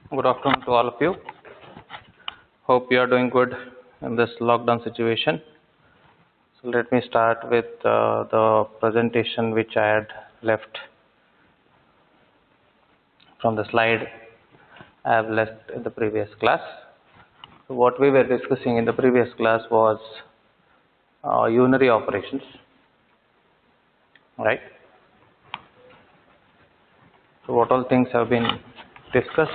Good afternoon to all of you. Hope you are doing good in this lockdown situation. So let me start with the presentation which I had left from the slide I have left in the previous class. So what we were discussing in the previous class was unary operations, right? So what all things have been discussed?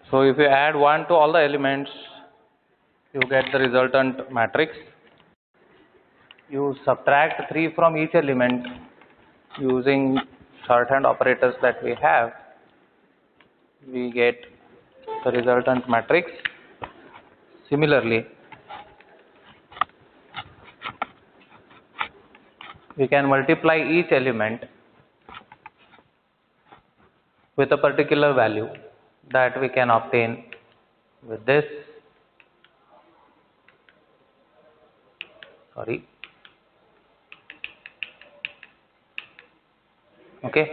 So if you add 1 to all the elements, you get the resultant matrix. You subtract 3 from each element using shorthand operators that we have, we get the resultant matrix. Similarly, we can multiply each element with a particular value that we can obtain with this. Okay.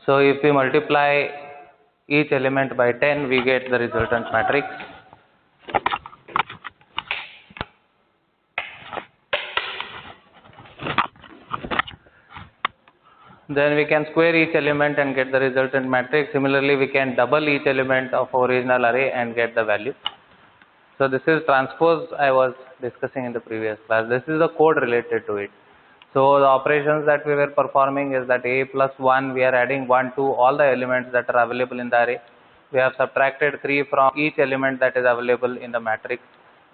So if we multiply each element by 10, we get the resultant matrix. Then we can square each element and get the resultant matrix. Similarly, we can double each element of original array and get the value. So this is transpose I was discussing in the previous class. This is the code related to it. So the operations that we were performing is that a plus 1, we are adding 1 to all the elements that are available in the array. We have subtracted 3 from each element that is available in the matrix.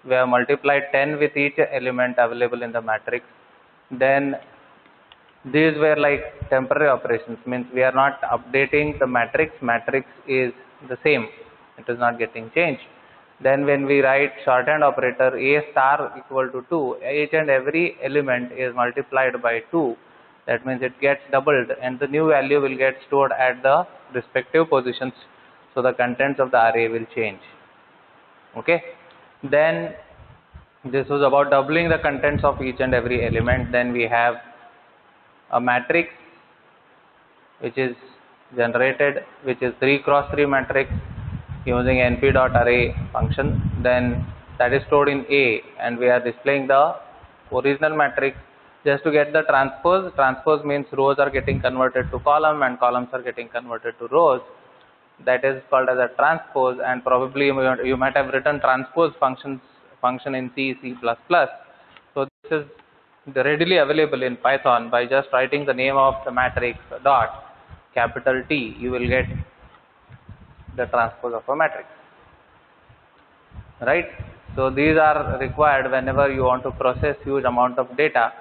We have multiplied 10 with each element available in the matrix. Then these were like temporary operations, means we are not updating the matrix. Matrix is the same, it is not getting changed. Then when we write shorthand operator a star equal to 2, each and every element is multiplied by 2. That means it gets doubled and the new value will get stored at the respective positions. So the contents of the array will change. Okay. Then this was about doubling the contents of each and every element. Then we have a matrix which is generated, which is 3 cross 3 matrix using np.array function. Then that is stored in A and we are displaying the original matrix. Just to get the transpose, transpose means rows are getting converted to column and columns are getting converted to rows. That is called as a transpose, and probably you might have written transpose function in C, C++. So this is readily available in Python. By just writing the name of the matrix dot capital T, you will get the transpose of a matrix, right? So these are required whenever you want to process huge amount of data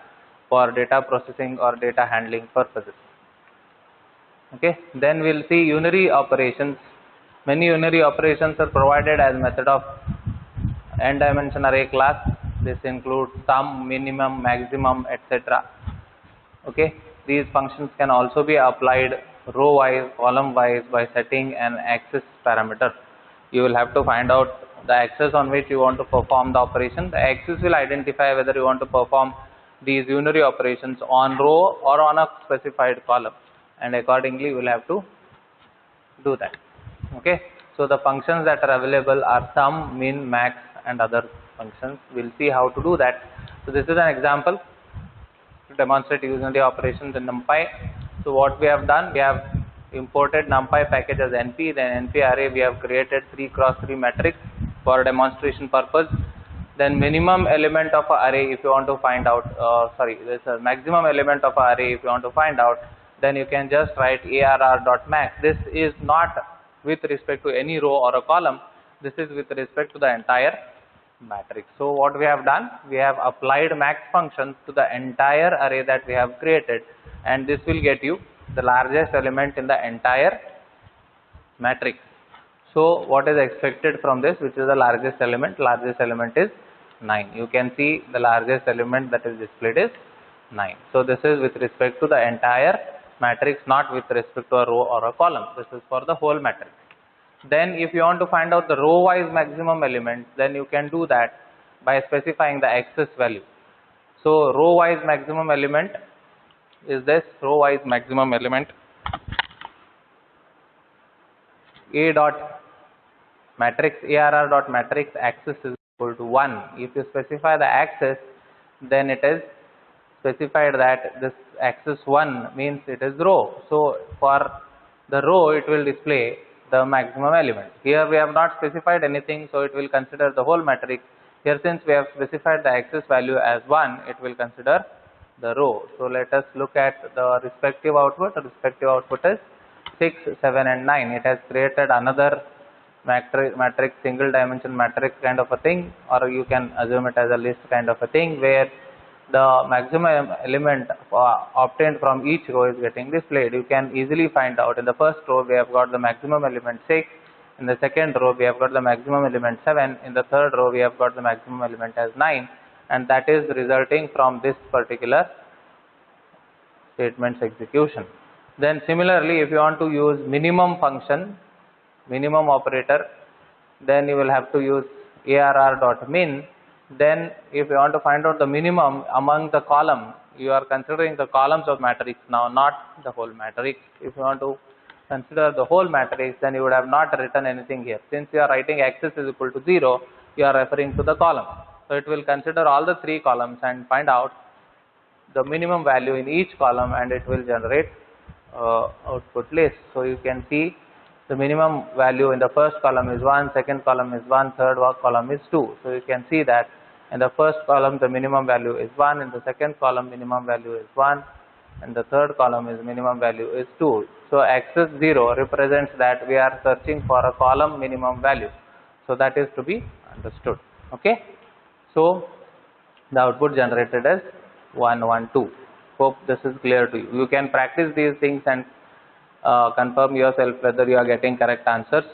for data processing or data handling purposes. Okay. Then we'll see unary operations. Many unary operations are provided as method of n-dimension array class. This includes sum, minimum, maximum, etc. Okay. These functions can also be applied row wise, column wise by setting an axis parameter. You will have to find out the axis on which you want to perform the operation. The axis will identify whether you want to perform these unary operations on row or on a specified column, and accordingly you will have to do that. Okay. So the functions that are available are sum, min, max and other functions. We'll see how to do that. So this is an example to demonstrate unary operations in NumPy. So what we have done, we have imported NumPy package as NP, then NP array we have created 3 cross 3 matrix for demonstration purpose. Then minimum element of a array if you want to find out, there's a maximum element of a array if you want to find out, then you can just write arr.max. This is not with respect to any row or a column, this is with respect to the entire matrix. So what we have done, we have applied max function to the entire array that we have created, and this will get you the largest element in the entire matrix. So what is expected from this, which is the largest element? Largest element is 9. You can see the largest element that is displayed is 9. So this is with respect to the entire matrix, not with respect to a row or a column. This is for the whole matrix. Then if you want to find out the row wise maximum element, then you can do that by specifying the axis value. So row wise maximum element is this row wise maximum element A dot matrix ARR dot matrix axis is equal to 1. If you specify the axis, then it is specified that this axis 1 means it is row. So for the row it will display the maximum element. Here we have not specified anything, so it will consider the whole matrix. Here since we have specified the axis value as 1, it will consider the row. So let us look at the respective output. The respective output is 6, 7 and 9. It has created another matrix, single dimension matrix kind of a thing, or you can assume it as a list kind of a thing, where the maximum element obtained from each row is getting displayed. You can easily find out in the first row we have got the maximum element 6, in the second row we have got the maximum element 7, in the third row we have got the maximum element as 9, and that is resulting from this particular statement's execution. Then similarly, if you want to use minimum function, minimum operator, then you will have to use ARR.min. Then if you want to find out the minimum among the column, you are considering the columns of matrix now, not the whole matrix. If you want to consider the whole matrix, then you would have not written anything here. Since you are writing axis is equal to 0, you are referring to the column. So it will consider all the 3 columns and find out the minimum value in each column, and it will generate output list. So you can see the minimum value in the first column is 1, second column is 1, third column is 2. So you can see that in the first column the minimum value is 1, in the second column minimum value is 1, and the third column is minimum value is 2. So axis 0 represents that we are searching for a column minimum value. So that is to be understood. Okay. So the output generated is 1, 1, 2. Hope this is clear to you. You can practice these things and confirm yourself whether you are getting correct answers.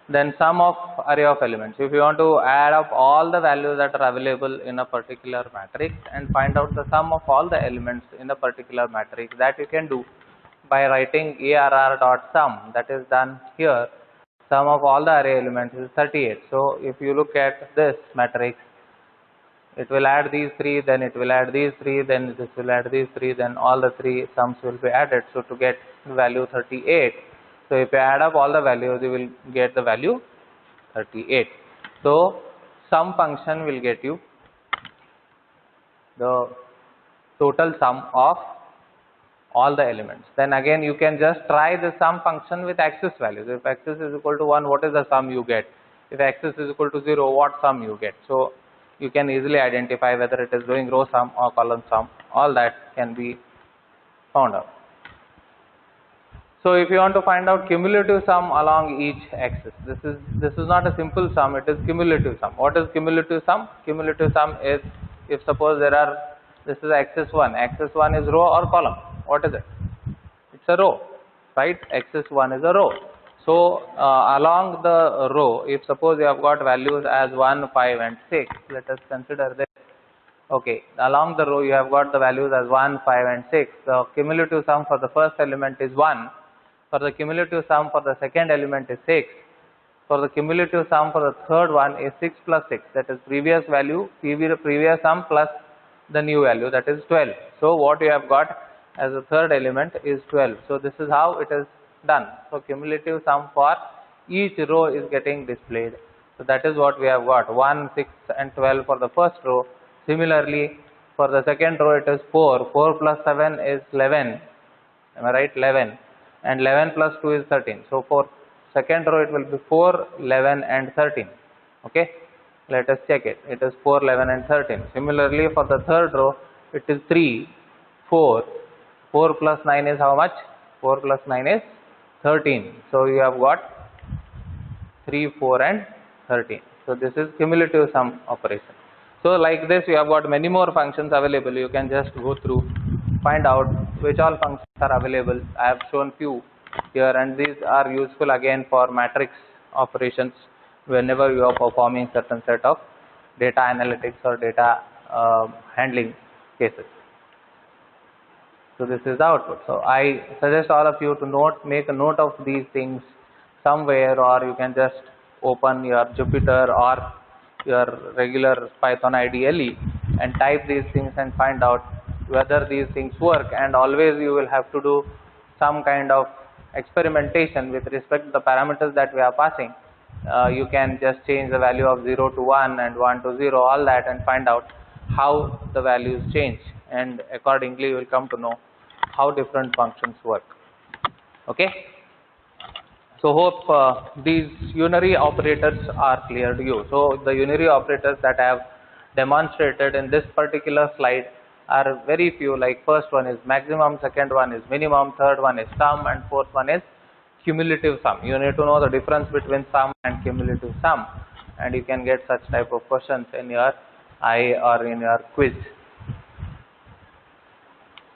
Then sum of array of elements. If you want to add up all the values that are available in a particular matrix and find out the sum of all the elements in a particular matrix, that you can do by writing ARR.sum. That is done here. Sum of all the array elements is 38. So if you look at this matrix, it will add these 3, then it will add these 3, then this will add these 3, then all the 3 sums will be added. So to get the value 38, so if you add up all the values, you will get the value 38. So sum function will get you the total sum of all the elements. Then again you can just try the sum function with axis values. If axis is equal to 1, what is the sum you get? If axis is equal to 0, what sum you get? So you can easily identify whether it is doing row sum or column sum. All that can be found out. So if you want to find out cumulative sum along each axis, this is not a simple sum, it is cumulative sum. What is cumulative sum? Cumulative sum is, if suppose this is axis 1. Axis 1 is row or column? What is it? It's a row, right? Axis 1 is a row. So along the row, if suppose you have got values as 1, 5 and 6, let us consider this. Okay, along the row you have got the values as 1, 5 and 6. The cumulative sum for the first element is 1. For the cumulative sum for the second element is 6. For the cumulative sum for the third one is 6 plus 6. That is previous value, previous sum plus the new value, that is 12. So what you have got as the third element is 12. So this is how it is done. So cumulative sum for each row is getting displayed. So that is what we have got, 1, 6 and 12 for the first row. Similarly for the second row it is 4. 4 plus 7 is 11. Am I right? 11. And 11 plus 2 is 13. So for second row it will be 4, 11 and 13. Okay. Let us check it. It is 4, 11 and 13. Similarly for the third row it is 3, 4. 4 plus 9 is how much? 4 plus 9 is 13. So you have got 3, 4 and 13. So this is cumulative sum operation. So like this you have got many more functions available. You can just go through, find out which all functions are available. I have shown few here, and these are useful again for matrix operations whenever you are performing certain set of data analytics or data handling cases. So this is the output. So I suggest all of you to make a note of these things somewhere, or you can just open your Jupyter or your regular Python IDE and type these things and find out whether these things work. And always you will have to do some kind of experimentation with respect to the parameters that we are passing. You can just change the value of 0 to 1 and 1 to 0, all that, and find out how the values change, and accordingly you will come to know how different functions work. Okay, so hope these unary operators are clear to you. So the unary operators that I have demonstrated in this particular slide are very few. Like first one is maximum, second one is minimum, third one is sum, and fourth one is cumulative sum. You need to know the difference between sum and cumulative sum, and you can get such type of questions in your I or in your quiz.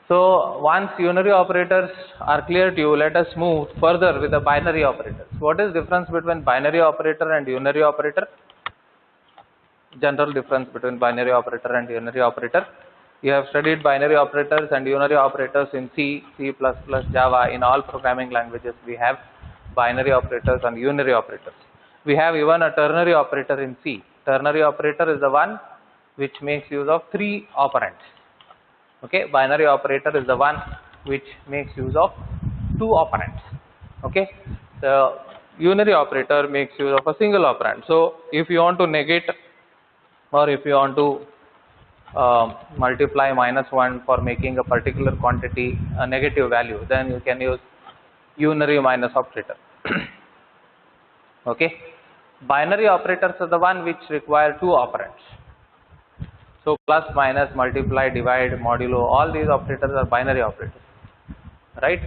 So once unary operators are clear to you, let us move further with the binary operators. What is difference between binary operator and unary operator? General difference between binary operator and unary operator. You have studied binary operators and unary operators in C, C++, Java. In all programming languages we have binary operators and unary operators. We have even a ternary operator in C. Ternary operator is the one which makes use of 3 operands. Okay, binary operator is the one which makes use of 2 operands. Okay, the unary operator makes use of a single operand. So if you want to negate, or if you want to multiply -1 for making a particular quantity a negative value, then you can use unary minus operator. Okay, binary operators are the one which require 2 operands. So plus, minus, multiply, divide, modulo, all these operators are binary operators, right?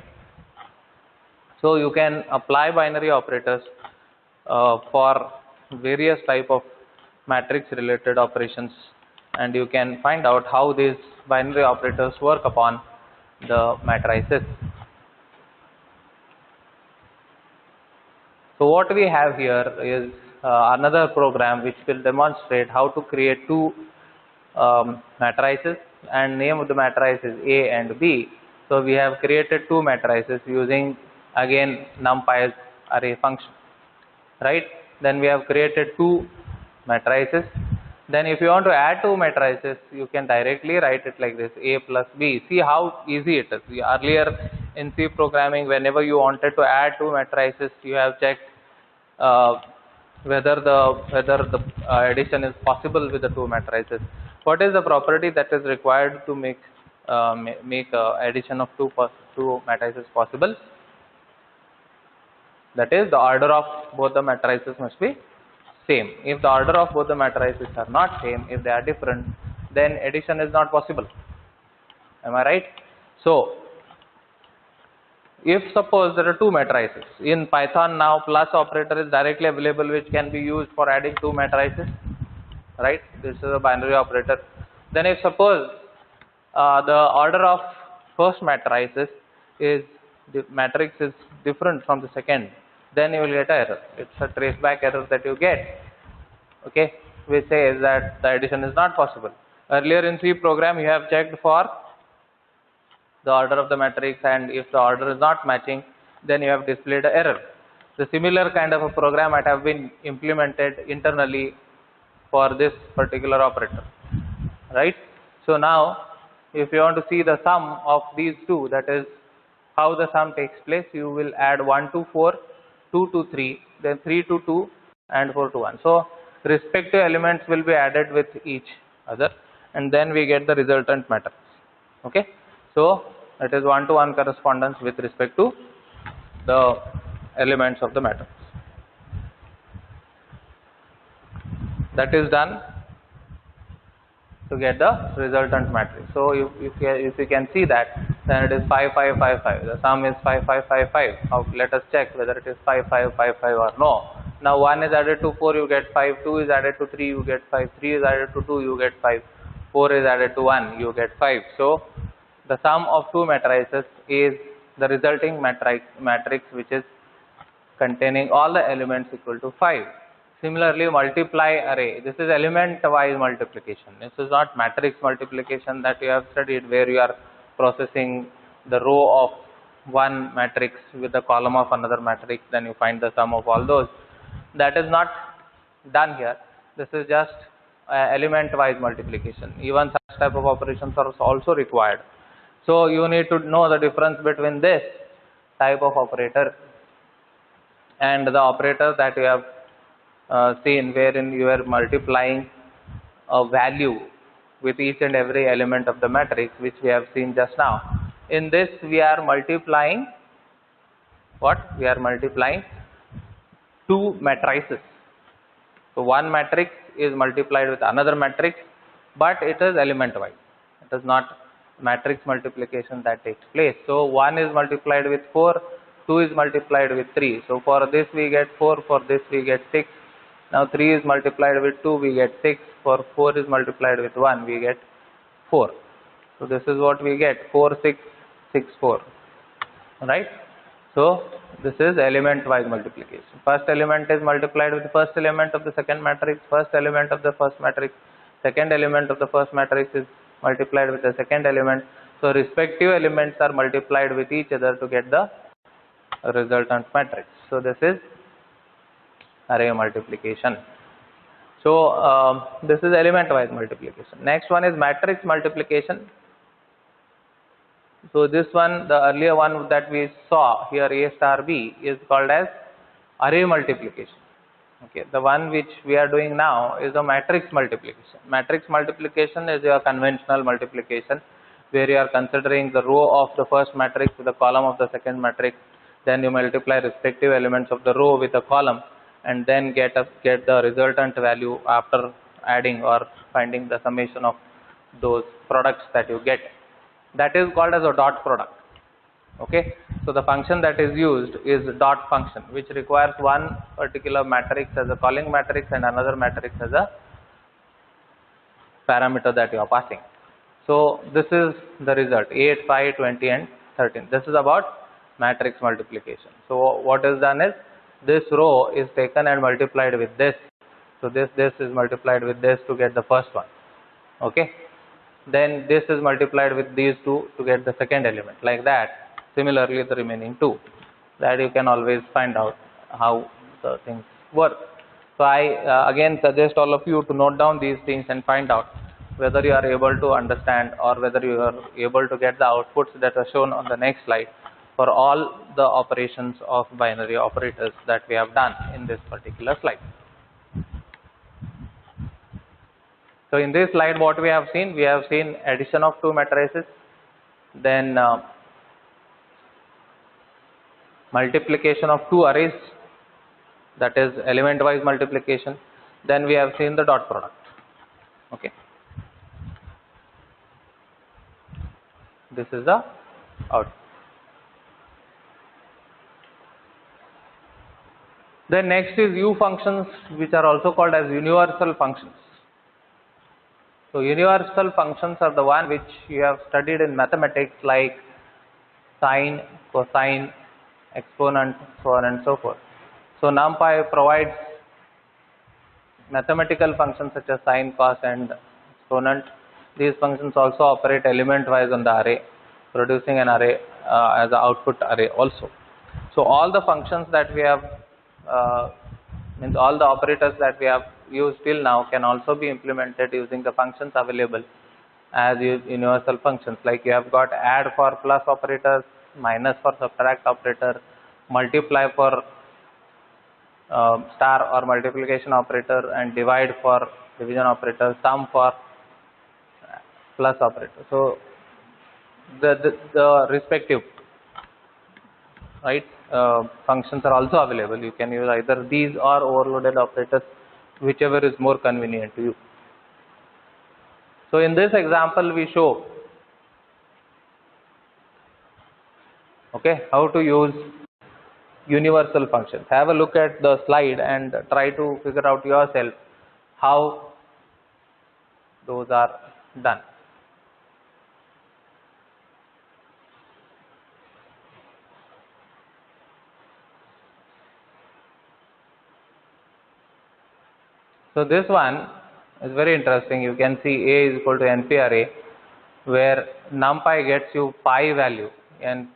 So you can apply binary operators for various type of matrix related operations, and you can find out how these binary operators work upon the matrices. So what we have here is another program which will demonstrate how to create 2 matrices, and name of the matrices A and B. So we have created 2 matrices using again NumPy's array function, right? Then we have created 2 matrices. Then if you want to add 2 matrices, you can directly write it like this: A plus B. See how easy it is. Earlier in C programming, whenever you wanted to add 2 matrices, you have checked whether the addition is possible with the 2 matrices. What is the property that is required to make addition of 2 matrices possible? That is, the order of both the matrices must be same. If the order of both the matrices are not same, if they are different, then addition is not possible. Am I right? So if suppose there are 2 matrices in Python, now plus operator is directly available, which can be used for adding 2 matrices, right? This is a binary operator. Then if suppose the order of first matrices is, the matrix is different from the second, then you will get an error. It's a traceback error that you get, okay, which says that the addition is not possible. Earlier in C program, you have checked for the order of the matrix, and if the order is not matching, then you have displayed an error. The similar kind of a program might have been implemented internally for this particular operator, right? So now if you want to see the sum of these 2, that is how the sum takes place, you will add 1 to 4, 2 to 3, then 3 to 2, and 4 to 1. So respective elements will be added with each other, and then we get the resultant matrix. Okay, so that is 1-to-1 correspondence with respect to the elements of the matrix. That is done to get the resultant matrix. So if you can see that, then it is 5, 5, 5, 5. The sum is 5, 5, 5, 5. Now let us check whether it is 5, 5, 5, 5 or no. Now 1 is added to 4, you get 5. 2 is added to 3, you get 5. 3 is added to 2, you get 5. 4 is added to 1, you get 5. So the sum of 2 matrices is the resulting matrix which is containing all the elements equal to 5. Similarly, multiply array, this is element wise multiplication. This is not matrix multiplication that you have studied, where you are processing the row of one matrix with the column of another matrix, then you find the sum of all those. That is not done here. This is just element wise multiplication. Even such type of operations are also required. So you need to know the difference between this type of operator and the operator that you have seen, wherein you are multiplying a value with each and every element of the matrix, which we have seen just now. In this we are multiplying what? We are multiplying two matrices. So one matrix is multiplied with another matrix, but it is element wise. It is not matrix multiplication that takes place. So 1 is multiplied with 4, 2 is multiplied with 3. So for this we get 4, for this we get 6. Now 3 is multiplied with 2, we get 6. For 4 is multiplied with 1, we get 4. So this is what we get, 4, 6, 6, 4. Right? So this is element wise multiplication. First element is multiplied with the first element of the second matrix, first element of the first matrix, second element of the first matrix is multiplied with the second element. So respective elements are multiplied with each other to get the resultant matrix. So this is array multiplication. So this is element wise multiplication. Next one is matrix multiplication. So this one, the earlier one that we saw here, A star B, is called as array multiplication. Okay, the one which we are doing now is a matrix multiplication. Matrix multiplication is your conventional multiplication, where you are considering the row of the first matrix with the column of the second matrix. Then you multiply respective elements of the row with the column, and then get the resultant value after adding or finding the summation of those products that you get. That is called as a dot product. Okay, so the function that is used is dot function, which requires one particular matrix as a calling matrix and another matrix as a parameter that you are passing. So this is the result, 8, 5, 20 and 13. This is about matrix multiplication. So what is done is, this row is taken and multiplied with this. So this is multiplied with this to get the first one. Okay, then this is multiplied with these two to get the second element, like that. Similarly the remaining two, that you can always find out how the things work. So I again suggest all of you to note down these things and find out whether you are able to understand or whether you are able to get the outputs that are shown on the next slide for all the operations of binary operators that we have done in this particular slide. So in this slide what we have seen addition of two matrices, then multiplication of two arrays, that is element wise multiplication, then we have seen the dot product. Okay, this is the output. Then next is U functions, which are also called as universal functions. So universal functions are the one which you have studied in mathematics, like sine, cosine, exponent, so on and so forth. So NumPy provides mathematical functions such as sine, cos and exponent. These functions also operate element wise on the array, producing an array as an output array also. So all the functions that we have means all the operators that we have used till now can also be implemented using the functions available as universal functions. Like you have got add for plus operators, minus for subtract operator, multiply for star or multiplication operator, and divide for division operator, sum for plus operator. So the respective functions are also available. You can use either these or overloaded operators, whichever is more convenient to you. So in this example we show how to use universal functions. Have a look at the slide and try to figure out yourself how those are done. So this one is very interesting. You can see A is equal to NP array, where NumPy gets you pi value and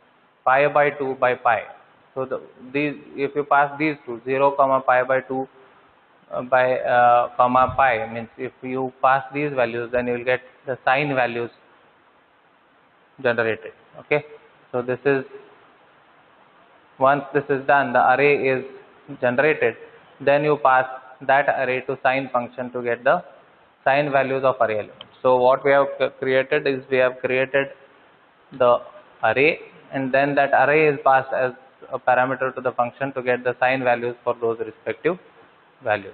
pi by 2 by pi. So if you pass these two, 0, pi by 2 by comma pi means if you pass these values, then you will get the sign values generated. Okay, so this is, once this is done, the array is generated, then you pass that array to sign function to get the sign values of array elements. So what we have created is, we have created the array, and then that array is passed as a parameter to the function to get the sign values for those respective values.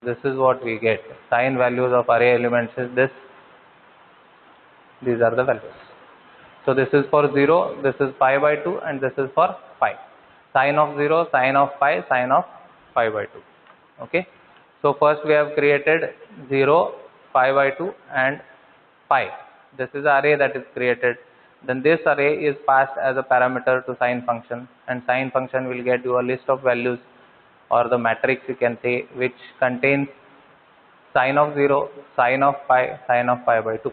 This is what we get. Sign values of array elements is this. These are the values. So this is for 0, this is pi by 2, and this is for pi. Sign of 0, sign of pi, sign of pi by 2. Okay. So first we have created 0, pi by 2 and pi. This is the array that is created. Then this array is passed as a parameter to sign function, and sign function will get you a list of values, or the matrix you can say, which contains sign of 0, sign of pi, sign of pi by 2.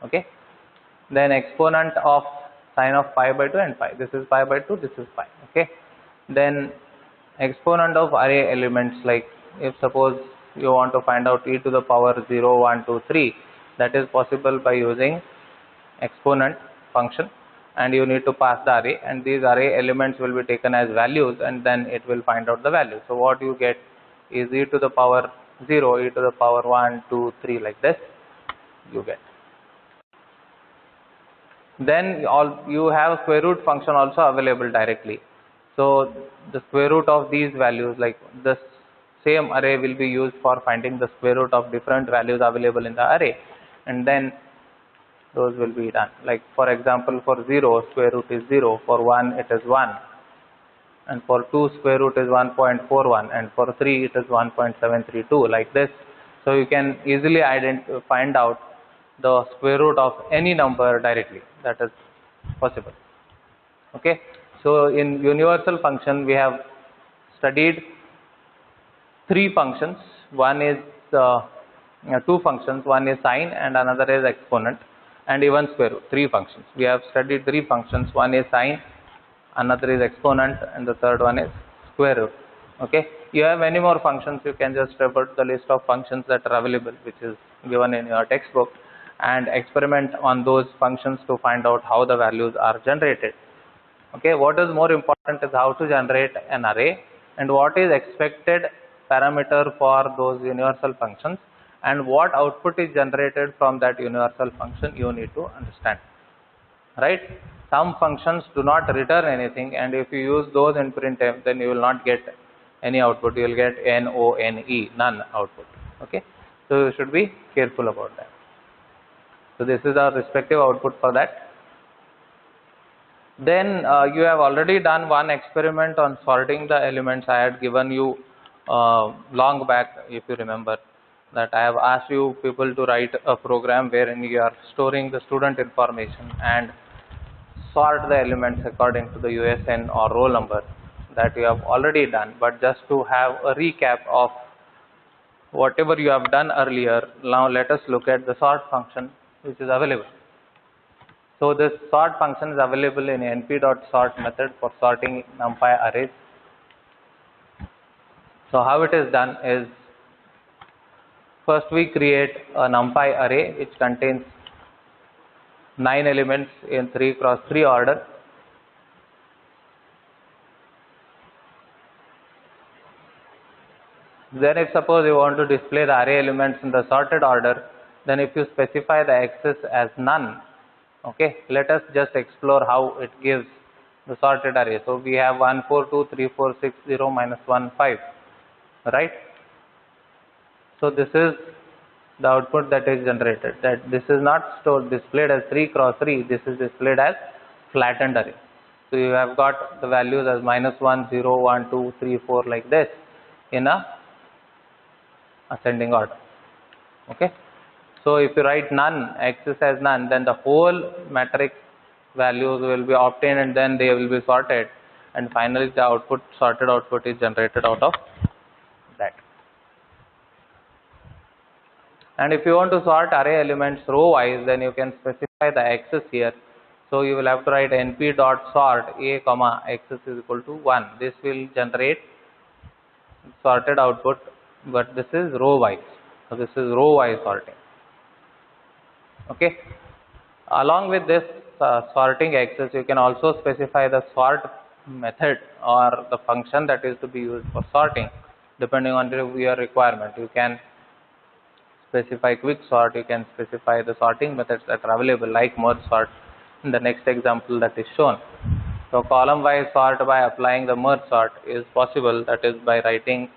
Okay. Then exponent of sign of pi by 2 and pi. This is pi by 2, this is pi. Okay. Then exponent of array elements, like if suppose you want to find out e to the power 0, 1, 2, 3, that is possible by using exponent function, and you need to pass the array, and these array elements will be taken as values, and then it will find out the value. So what you get is e to the power 0, e to the power 1, 2, 3, like this you get. Then you have square root function also available directly. So the square root of these values, like this same array will be used for finding the square root of different values available in the array, and then those will be done. Like for example, for 0, square root is 0, for 1 it is 1, and for 2 square root is 1.41, and for 3 it is 1.732, like this. So you can easily find out the square root of any number directly. That is possible. Okay. So in universal function we have studied 3 functions. One is 2 functions. One is sign, and another is exponent, and even square root. 3 functions. We have studied 3 functions. One is sign, another is exponent, and the third one is square root. Okay. You have many more functions. You can just refer to the list of functions that are available, which is given in your textbook, and experiment on those functions to find out how the values are generated. Okay. What is more important is how to generate an array, and what is expected parameter for those universal functions, and what output is generated from that universal function you need to understand. Right. Some functions do not return anything, and if you use those in printf, then you will not get any output. You will get NONE, none output. Okay. So you should be careful about that. So this is our respective output for that. Then you have already done one experiment on sorting the elements. I had given you long back, if you remember, that I have asked you people to write a program wherein you are storing the student information and sort the elements according to the USN or roll number. That you have already done, but just to have a recap of whatever you have done earlier, now let us look at the sort function which is available. So this sort function is available in np.sort method for sorting NumPy arrays. So how it is done is, first we create a NumPy array which contains 9 elements in 3 cross 3 order. Then if suppose you want to display the array elements in the sorted order, then if you specify the axis as none, okay, let us just explore how it gives the sorted array. So we have 1, 4, 2, 3, 4, 6, 0, minus 1, 5, right? So this is the output that is generated. That this is not displayed as 3 cross 3, this is displayed as flattened array. So you have got the values as minus 1, 0, 1, 2, 3, 4, like this in a ascending order. Okay. So if you write none, axis as none, then the whole matrix values will be obtained, and then they will be sorted, and finally the output, sorted output, is generated out of that. And if you want to sort array elements row wise, then you can specify the axis here. So you will have to write np.sort a, axis is equal to 1. This will generate sorted output, but this is row wise. So this is row wise sorting. Okay. Along with this sorting access, you can also specify the sort method or the function that is to be used for sorting, depending on your requirement. You can specify quick sort, you can specify the sorting methods that are available, like merge sort in the next example that is shown. So column wise sort by applying the merge sort is possible, that is by writing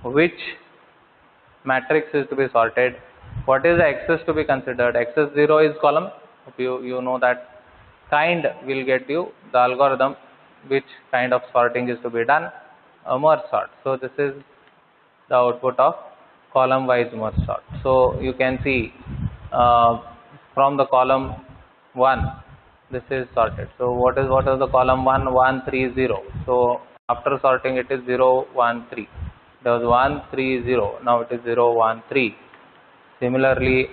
which matrix is to be sorted, what is the access to be considered. Access 0 is column, you know that. Kind will get you the algorithm which kind of sorting is to be done, a merge sort. So this is the output of column wise merge sort. So you can see from the column 1 this is sorted. So what is the column 1? 1 3 0. So after sorting it is 0 1 3. There was 1 3 0. Now it is 0 1 3. Similarly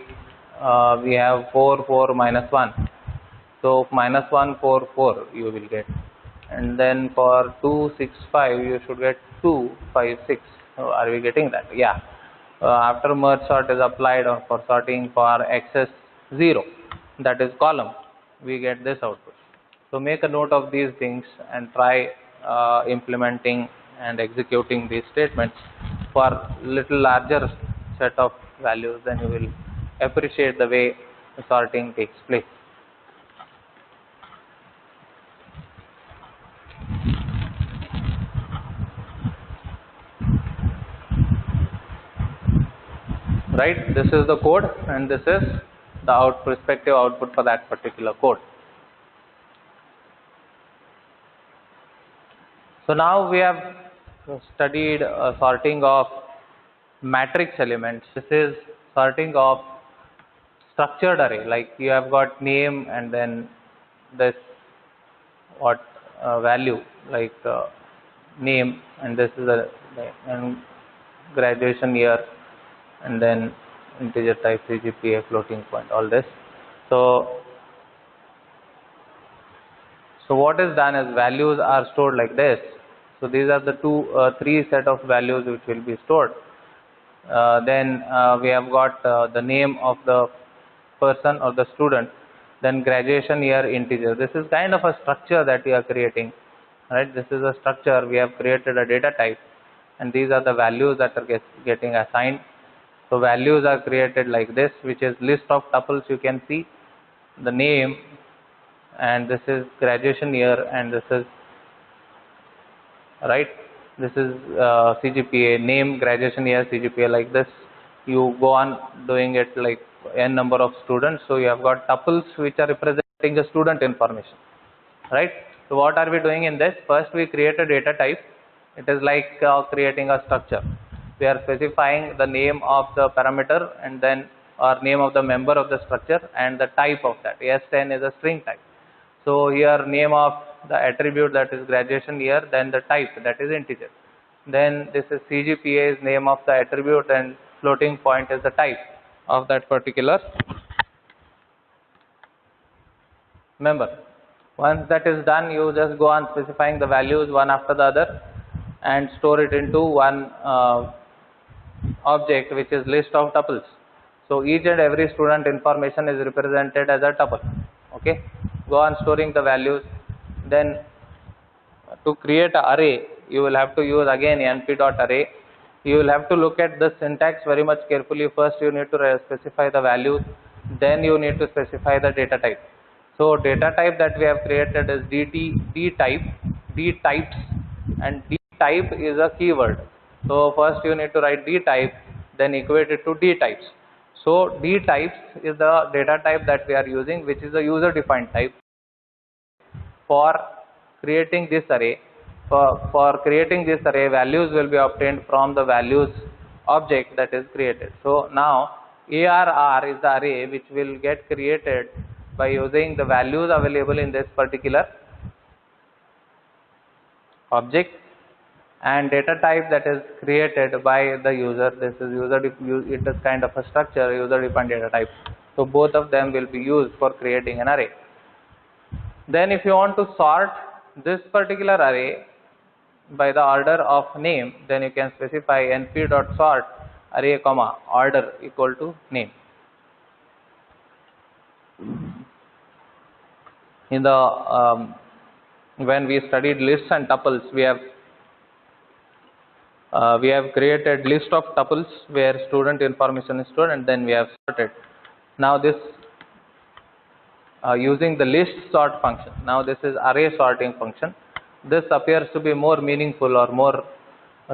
we have 4 4 minus 1. So minus 1 4 4 you will get, and then for 2 6 5 you should get 2 5 6. So are we getting that? Yeah. After merge sort is applied or for sorting for access 0, that is column, we get this output. So make a note of these things and try implementing and executing these statements for little larger set of values, then you will appreciate the way the sorting takes place. Right, this is the code and this is the prospective output for that particular code. So now we have studied sorting of matrix elements. This is sorting of structured array, like you have got name and then this what value, like name, and this is and graduation year, and then integer type, CGPA, floating point, all this. So what is done is values are stored like this. So these are the three set of values which will be stored. Then we have got the name of the person or the student, then graduation year, integer. This is kind of a structure that we are creating, right? This is a structure. We have created a data type, and these are the values that are getting assigned. So values are created like this, which is list of tuples. You can see the name, and this is graduation year, and this is right. This is CGPA, name, graduation year, CGPA, like this. You go on doing it like n number of students. So you have got tuples which are representing the student information, right? So what are we doing in this? First we create a data type. It is like creating a structure. We are specifying the name of the parameter and then or name of the member of the structure and the type of that. S10 is a string type. So here name of the attribute, that is graduation year, then the type, that is integer. Then this is CGPA is name of the attribute and floating point is the type of that particular member. Once that is done, you just go on specifying the values one after the other and store it into one object, which is list of tuples. So each and every student information is represented as a tuple. Okay, go on storing the values. Then to create an array, you will have to use again np.array. You will have to look at the syntax very much carefully. First you need to specify the values, then you need to specify the data type. So data type that we have created is d type, d types, and d type is a keyword. So first you need to write d type, then equate it to d types. So d types is the data type that we are using, which is a user defined type for creating this array. For creating this array, values will be obtained from the values object that is created. So now ARR is the array which will get created by using the values available in this particular object, and data type that is created by the user. This is it is kind of a structure, user defined data type. So both of them will be used for creating an array. Then if you want to sort this particular array, by the order of name, then you can specify np.sort array comma order equal to name. In the when we studied lists and tuples, we have created list of tuples where student information is stored, and then we have sorted. Now this using the list sort function. Now this is array sorting function. This appears to be more meaningful or more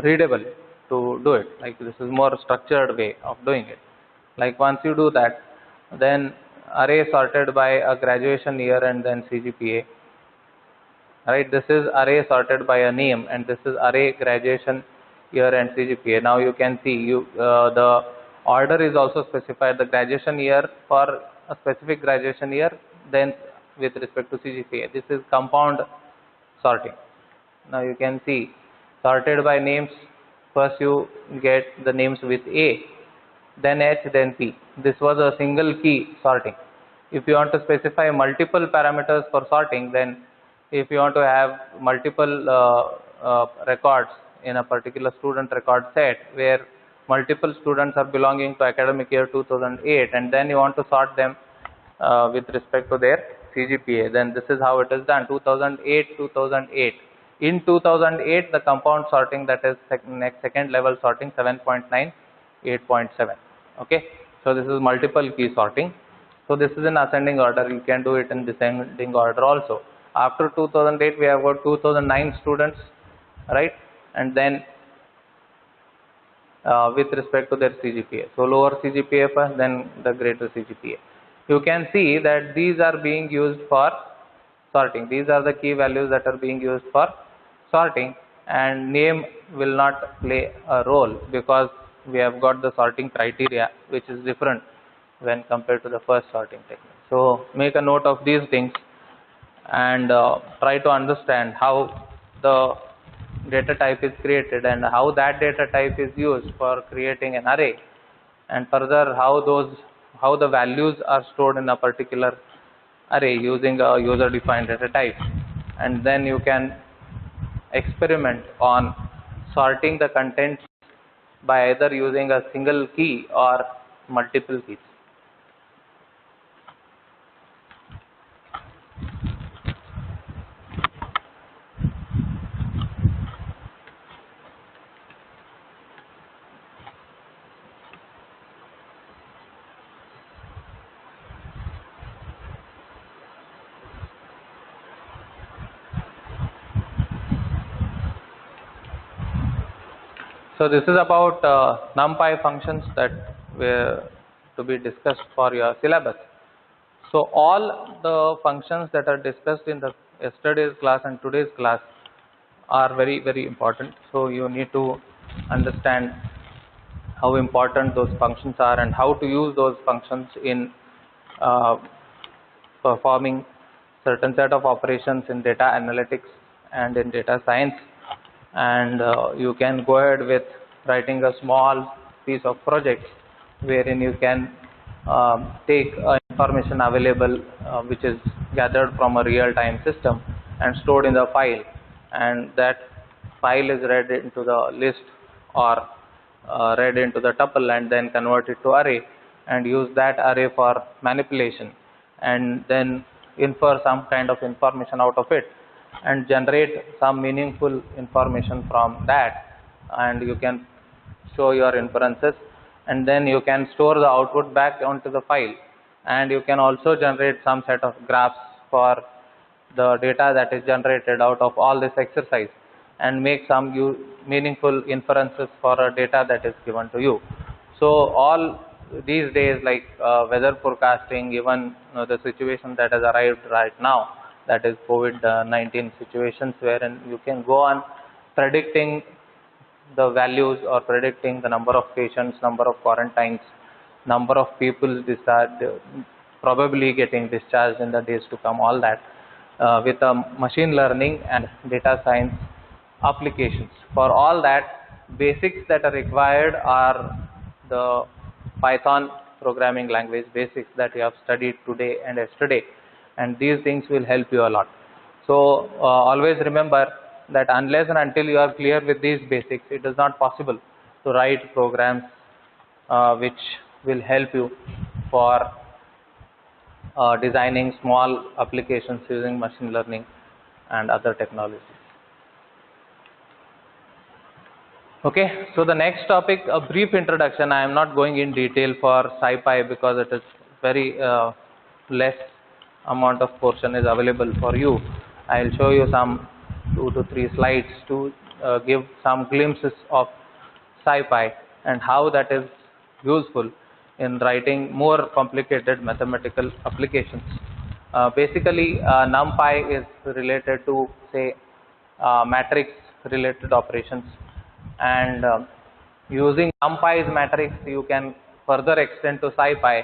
readable to do it. Like this is more structured way of doing it. Like once you do that, then array sorted by a graduation year and then CGPA. Right, this is array sorted by a name, and this is array graduation year and CGPA. Now you can see the order is also specified, the graduation year for a specific graduation year, then with respect to CGPA. This is compound sorting. Now you can see sorted by names. First you get the names with A, then H, then P. This was a single key sorting. If you want to specify multiple parameters for sorting, then if you want to have multiple records in a particular student record set where multiple students are belonging to academic year 2008, and then you want to sort them with respect to their CGPA, then this is how it is done. 2008. In 2008, the compound sorting, that is second level sorting, 7.9, 8.7. Okay, so this is multiple key sorting. So this is in ascending order. You can do it in descending order also. After 2008, we have got 2009 students, right? And then with respect to their CGPA. So lower CGPA first, then the greater CGPA. You can see that these are being used for sorting. These are the key values that are being used for sorting, and name will not play a role because we have got the sorting criteria, which is different when compared to the first sorting technique. So make a note of these things and try to understand how the data type is created and how that data type is used for creating an array, and further how the values are stored in a particular array using a user defined data type. And then you can experiment on sorting the contents by either using a single key or multiple keys. So this is about NumPy functions that were to be discussed for your syllabus. So all the functions that are discussed in the yesterday's class and today's class are very, very important. So you need to understand how important those functions are and how to use those functions in performing certain set of operations in data analytics and in data science. And you can go ahead with writing a small piece of project wherein you can take information available which is gathered from a real-time system and stored in the file, and that file is read into the list or read into the tuple and then converted to array, and use that array for manipulation, and then infer some kind of information out of it and generate some meaningful information from that, and you can show your inferences, and then you can store the output back onto the file, and you can also generate some set of graphs for the data that is generated out of all this exercise and make some meaningful inferences for a data that is given to you. So all these days, like weather forecasting, even the situation that has arrived right now, that is COVID-19 situations, wherein you can go on predicting the values or predicting the number of patients, number of quarantines, number of people discharged, probably getting discharged in the days to come, all that with machine learning and data science applications. For all that, basics that are required are the Python programming language basics that you have studied today and yesterday, and these things will help you a lot. So always remember that unless and until you are clear with these basics, it is not possible to write programs which will help you for designing small applications using machine learning and other technologies. Okay, so the next topic, a brief introduction. I am not going in detail for SciPy because it is very less amount of portion is available for you. I will show you some 2 to 3 slides to give some glimpses of SciPy and how that is useful in writing more complicated mathematical applications. Basically, NumPy is related to, say, matrix related operations, and using NumPy's matrix you can further extend to SciPy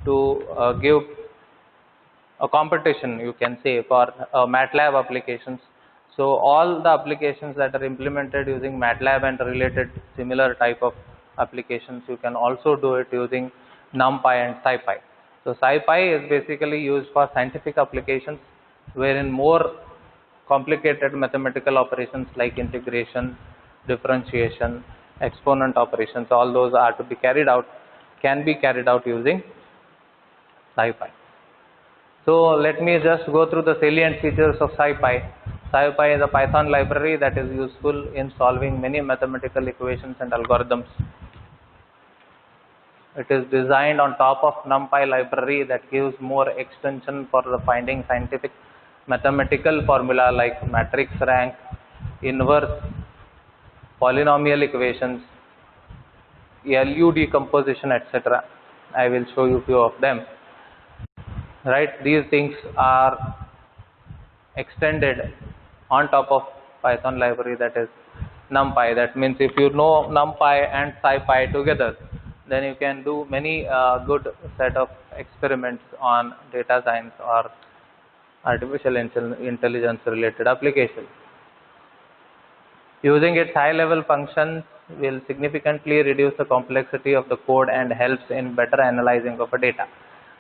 to give a competition, you can say, for MATLAB applications. So all the applications that are implemented using MATLAB and related similar type of applications, you can also do it using NumPy and SciPy. So SciPy is basically used for scientific applications, wherein more complicated mathematical operations like integration, differentiation, exponent operations, all those are to be carried out, can be carried out using SciPy. So let me just go through the salient features of SciPy. SciPy is a Python library that is useful in solving many mathematical equations and algorithms. It is designed on top of NumPy library that gives more extension for the finding scientific mathematical formula like matrix rank, inverse, polynomial equations, LU decomposition, etc. I will show you few of them. Right, these things are extended on top of Python library that is NumPy. That means if you know NumPy and SciPy together, then you can do many good set of experiments on data science or artificial intelligence related applications. Using its high level functions will significantly reduce the complexity of the code and helps in better analyzing of a data.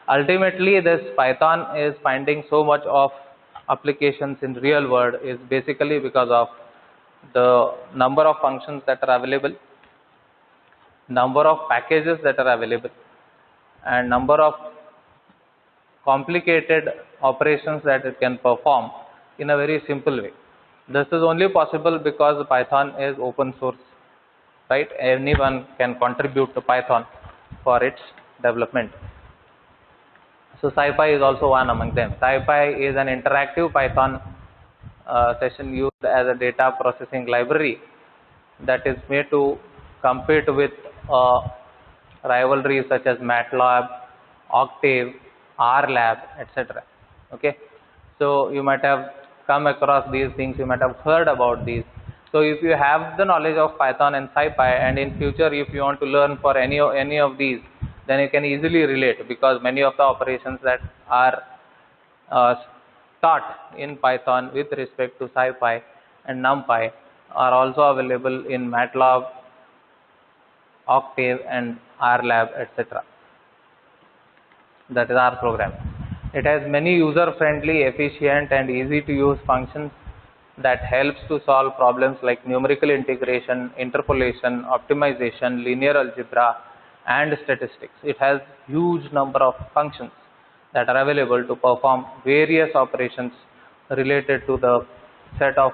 Ultimately, this Python is finding so much of applications in real world is basically because of the number of functions that are available, number of packages that are available, and number of complicated operations that it can perform in a very simple way. This is only possible because Python is open source, right? Anyone can contribute to Python for its development. So SciPy is also one among them. SciPy is an interactive Python session used as a data processing library that is made to compete with rivalries such as MATLAB, Octave, RLab, etc. Okay, so you might have come across these things, you might have heard about these. So if you have the knowledge of Python and SciPy, and in future if you want to learn for any of these, then you can easily relate, because many of the operations that are taught in Python with respect to SciPy and NumPy are also available in MATLAB, Octave and RLab, etc. That is R program. It has many user-friendly, efficient and easy to use functions that helps to solve problems like numerical integration, interpolation, optimization, linear algebra and statistics. It has huge number of functions that are available to perform various operations related to the set of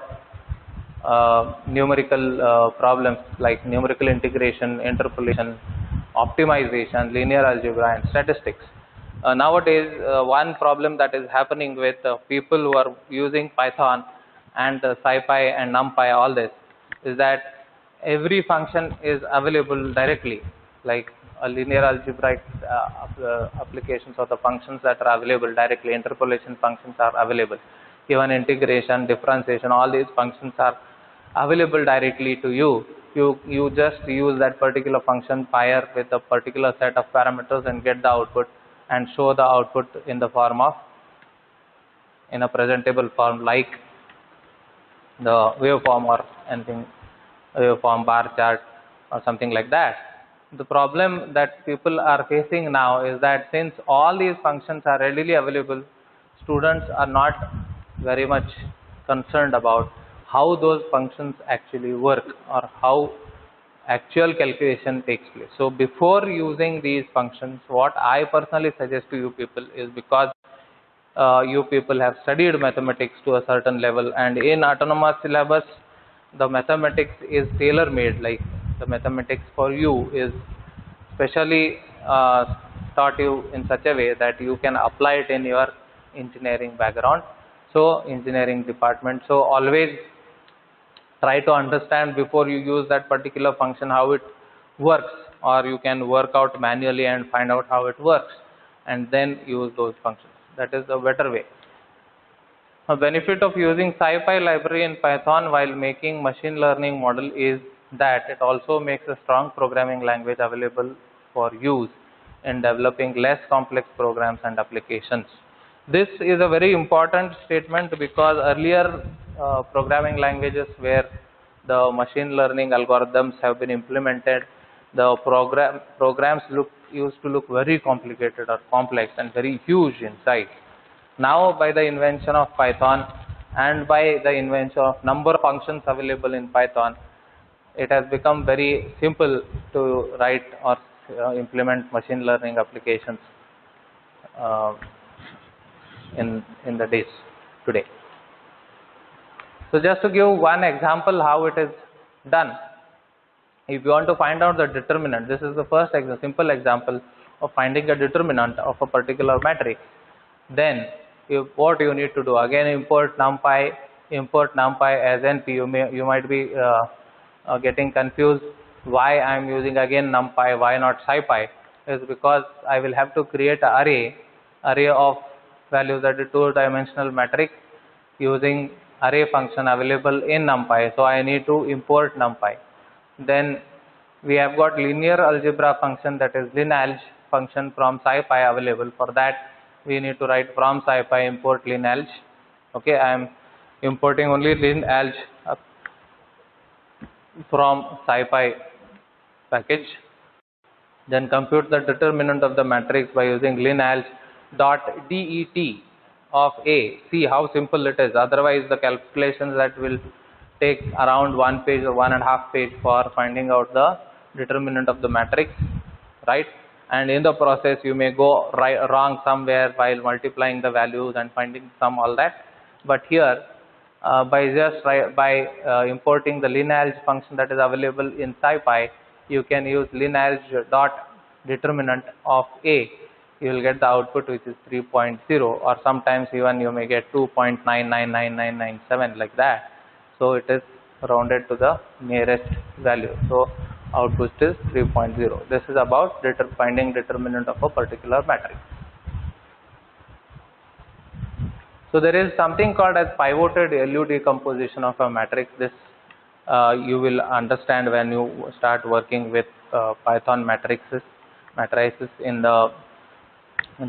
numerical problems like numerical integration, interpolation, optimization, linear algebra and statistics. Nowadays, one problem that is happening with people who are using Python and SciPy and NumPy, all this, is that every function is available directly, like a linear algebraic applications of the functions that are available directly, interpolation functions are available, even integration, differentiation, all these functions are available directly to you. You just use that particular function fire with a particular set of parameters and get the output and show the output in the form of, in a presentable form like the waveform or anything, waveform, bar chart or something like that. The problem that people are facing now is that since all these functions are readily available, students are not very much concerned about how those functions actually work or how actual calculation takes place. So before using these functions, what I personally suggest to you people is, because you people have studied mathematics to a certain level, and in autonomous syllabus the mathematics is tailor made, like the mathematics for you is specially taught you in such a way that you can apply it in your engineering background, so engineering department. So always try to understand before you use that particular function how it works, or you can work out manually and find out how it works and then use those functions. That is a better way. A benefit of using SciPy library in Python while making machine learning model is that it also makes a strong programming language available for use in developing less complex programs and applications. This is a very important statement, because earlier programming languages where the machine learning algorithms have been implemented, the programs used to look very complicated or complex and very huge in size. Now by the invention of Python and by the invention of number of functions available in Python, it has become very simple to write or implement machine learning applications in the days today. So just to give one example how it is done, if you want to find out the determinant, this is the first simple example of finding a determinant of a particular matrix. Then what you need to do, again import NumPy as NP. You might be getting confused why I am using again NumPy, why not SciPy. Is because I will have to create an array of values, that is two-dimensional matrix, using array function available in NumPy. So I need to import NumPy. Then we have got linear algebra function, that is linalg function from SciPy available. For that we need to write from SciPy import linalg. Okay, I am importing only linalg from SciPy package. Then compute the determinant of the matrix by using linalg dot det of A. See how simple it is. Otherwise the calculations that will take around 1 page or 1.5 page for finding out the determinant of the matrix, right? And in the process you may go wrong somewhere while multiplying the values and finding sum, all that. But here by importing the linalg function that is available in SciPy, you can use linalg dot determinant of A. You will get the output which is 3.0, or sometimes even you may get 2.999997, like that. So it is rounded to the nearest value. So output is 3.0. This is about finding determinant of a particular matrix. So there is something called as pivoted LU decomposition of a matrix. This you will understand when you start working with Python matrices in the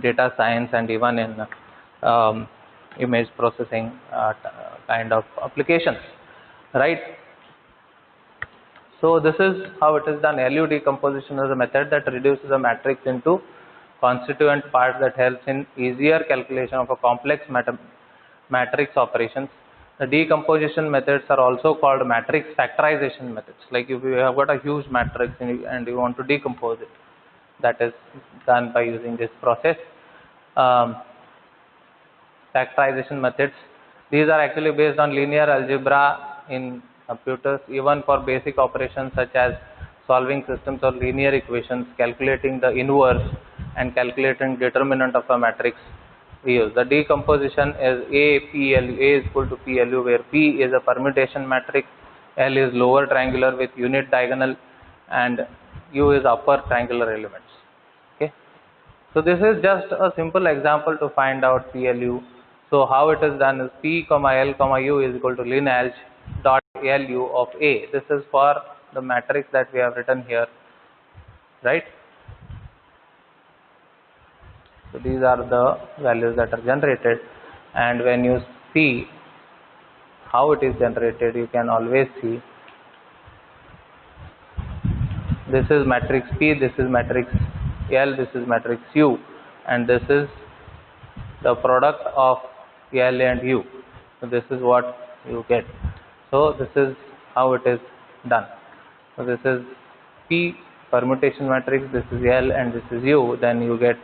data science and even in image processing kind of applications, right? So this is how it is done. LU decomposition is a method that reduces a matrix into constituent parts that helps in easier calculation of a complex matrix operations. The decomposition methods are also called matrix factorization methods. Like if you have got a huge matrix and you want to decompose it, that is done by using this process. Factorization methods, these are actually based on linear algebra in computers, even for basic operations such as solving systems or linear equations, calculating the inverse and calculating determinant of a matrix. We use the decomposition as A is equal to PLU, where P is a permutation matrix, L is lower triangular with unit diagonal, and U is upper triangular elements. Okay, so this is just a simple example to find out PLU. So how it is done is P, L, U is equal to linalg dot LU of A. This is for the matrix that we have written here, right? So these are the values that are generated, and when you see how it is generated, you can always see this is matrix P, this is matrix L, this is matrix U, and this is the product of L and U. So this is what you get. So this is how it is done. So this is P permutation matrix, this is L, and this is U. Then you get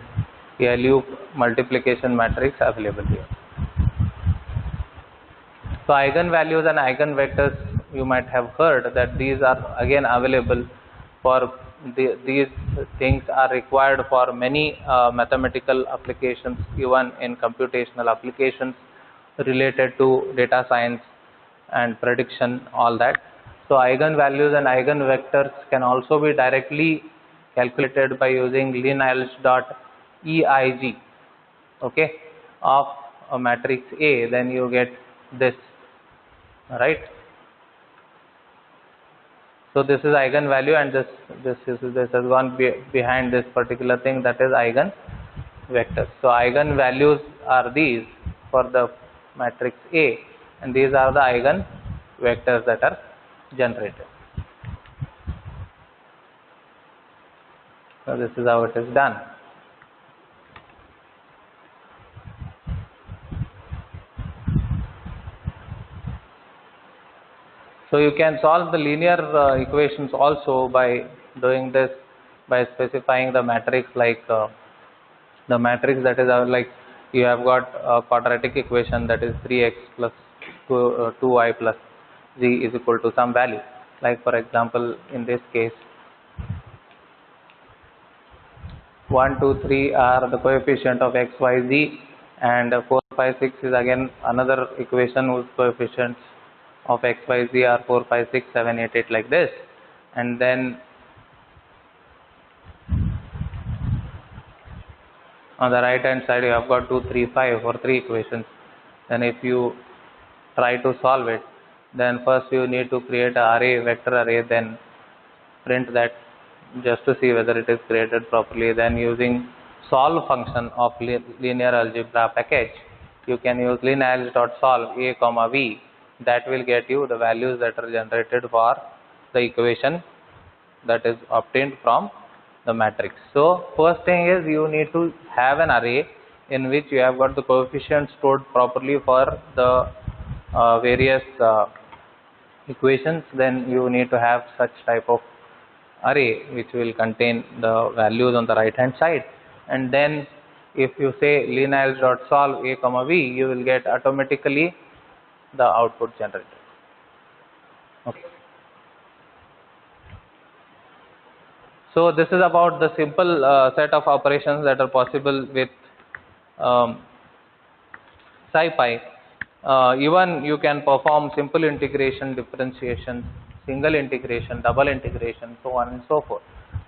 LU multiplication matrix available here. So eigenvalues and eigenvectors, you might have heard that these are again available for these things are required for many mathematical applications, even in computational applications related to data science and prediction, all that. So eigenvalues and eigenvectors can also be directly calculated by using Linalch.eig, okay, of a matrix A. Then you get this, right? So this is eigenvalue, and this has gone behind this particular thing, that is eigenvectors. So eigenvalues are these for the matrix A, and these are the eigenvectors that are generated. So this is how it is done. So you can solve the linear equations also by doing this, by specifying the matrix, like the matrix that is like you have got a quadratic equation, that is 3x plus 2y plus z is equal to some value. Like for example, in this case 1, 2, 3 are the coefficient of x, y, z, and 4, 5, 6 is again another equation whose coefficients of x, y, z are 4, 5, 6, 7, 8, 8 like this. And then on the right hand side you have got 2, 3, 5 for 3 equations. Then if you try to solve it, then first you need to create an array, vector array, then print that just to see whether it is created properly. Then using solve function of linear algebra package, you can use linalch.solve a comma v. That will get you the values that are generated for the equation that is obtained from the matrix. So first thing is you need to have an array in which you have got the coefficients stored properly for the various equations. Then you need to have such type of array which will contain the values on the right hand side. And then if you say linalch.solve a comma v, you will get automatically the output generated. Okay. So this is about the simple set of operations that are possible with SciPy. Even you can perform simple integration, differentiation, single integration, double integration, so on and so forth.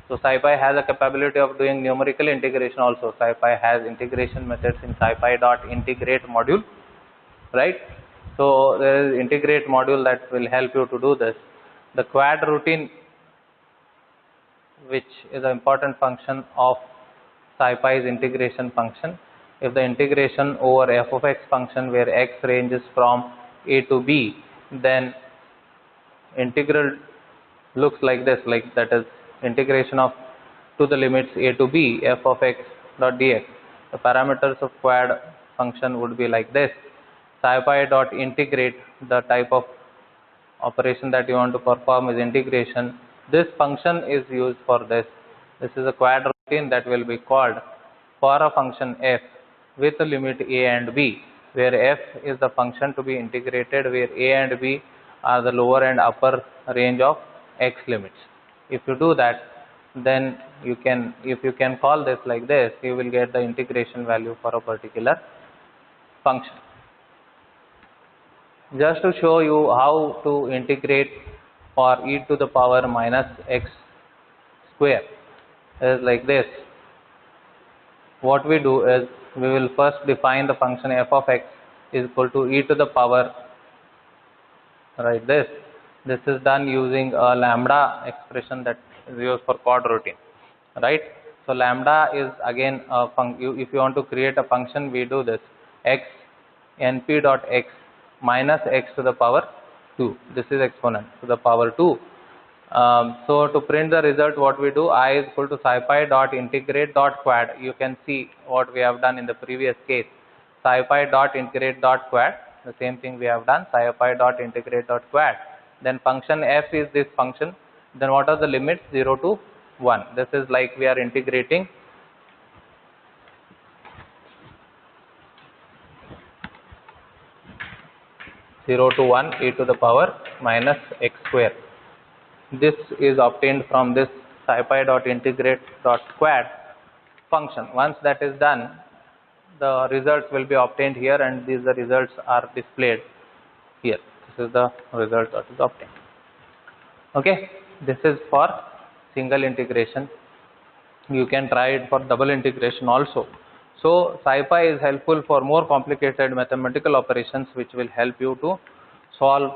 So SciPy has a capability of doing numerical integration also. SciPy has integration methods in SciPy.integrate module, right? So there is integrate module that will help you to do this. The quad routine, which is an important function of SciPy's integration function. If the integration over f of x function where x ranges from a to b, then integral looks like this, like that is integration of to the limits a to b f of x dot dx. The parameters of quad function would be like this. SciPy.integrate, the type of operation that you want to perform is integration. This function is used for this. This is a quad routine that will be called for a function f with a limit a and b, where f is the function to be integrated, where a and b are the lower and upper range of x limits. If you do that, then you can, if you can call this like this, you will get the integration value for a particular function. Just to show you how to integrate for e to the power minus x square is like this. What we do is we will first define the function f of x is equal to e to the power, right, this. This is done using a lambda expression that is used for quad routine, right? So lambda is again a if you want to create a function, we do this x np dot x minus x to the power 2. This is exponent to the power 2. So to print the result, what we do, I is equal to SciPy dot integrate dot quad. You can see what we have done in the previous case. SciPy dot integrate dot quad. the same thing we have done, scipy dot integrate dot quad. Then function f is this function. Then what are the limits? 0 to 1. This is like we are integrating 0 to 1 e to the power minus x square. This is obtained from this scipy dot integrate dot quad function. Once that is done, the results will be obtained here, and these the results are displayed here. This is the result that is obtained. Okay, this is for single integration. You can try it for double integration also. So scipy is helpful for more complicated mathematical operations, which will help you to solve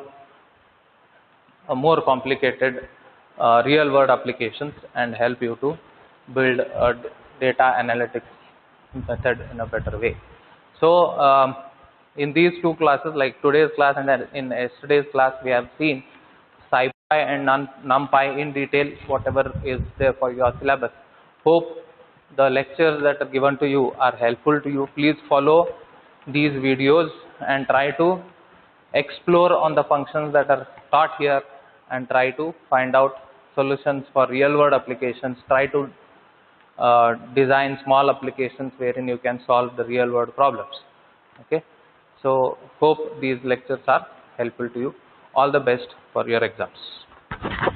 a more complicated real world applications and help you to build a data analytics method in a better way. So in these two classes, like today's class and in yesterday's class, we have seen scipy and numpy in detail, whatever is there for your syllabus. Hope the lectures that are given to you are helpful to you. Please follow these videos and try to explore on the functions that are taught here and try to find out solutions for real world applications. Try to design small applications wherein you can solve the real world problems. Okay, so hope these lectures are helpful to you. All the best for your exams.